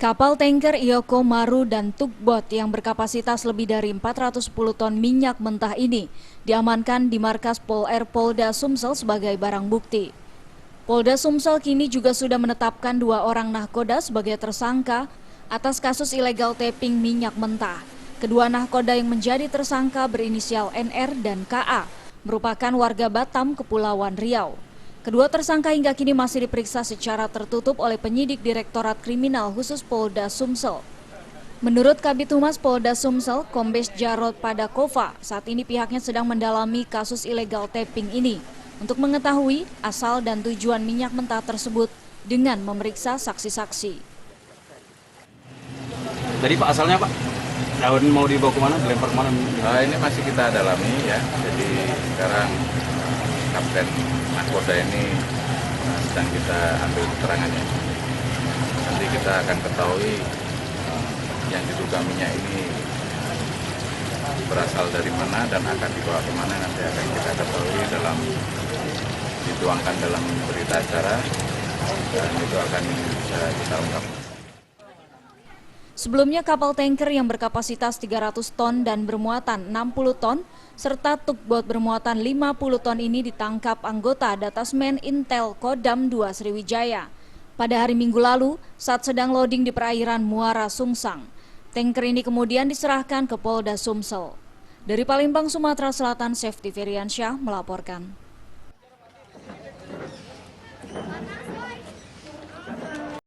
Kapal tanker Iyoko Maru dan tugboat yang berkapasitas lebih dari 410 ton minyak mentah ini diamankan di markas Pol Air Polda Sumsel sebagai barang bukti. Polda Sumsel kini juga sudah menetapkan 2 orang nahkoda sebagai tersangka atas kasus ilegal tapping minyak mentah. Kedua nahkoda yang menjadi tersangka berinisial NR dan KA, merupakan warga Batam, Kepulauan Riau. Kedua tersangka hingga kini masih diperiksa secara tertutup oleh penyidik Direktorat Kriminal Khusus Polda Sumsel. Menurut Kabid Humas Polda Sumsel, Kombes Jarod Padakova, saat ini pihaknya sedang mendalami kasus ilegal tapping ini untuk mengetahui asal dan tujuan minyak mentah tersebut dengan memeriksa saksi-saksi. Jadi Pak, asalnya Pak, daun mau dibawa kemana, dilempar kemana? Ini masih kita dalami ya, jadi sekarang Kapten Nahkoda ini sedang kita ambil keterangannya. Nanti kita akan ketahui yang diduga minyak ini berasal dari mana dan akan dibawa kemana, nanti akan kita ketahui dituangkan dalam berita acara dan itu akan bisa kita ungkap. Sebelumnya kapal tanker yang berkapasitas 300 ton dan bermuatan 60 ton serta tugboat bermuatan 50 ton ini ditangkap anggota Datasmen Intel Kodam 2 Sriwijaya pada hari Minggu lalu saat sedang loading di perairan Muara Sungsang. Tanker ini kemudian diserahkan ke Polda Sumsel. Dari Palembang, Sumatera Selatan, Sefti Feriansyah melaporkan.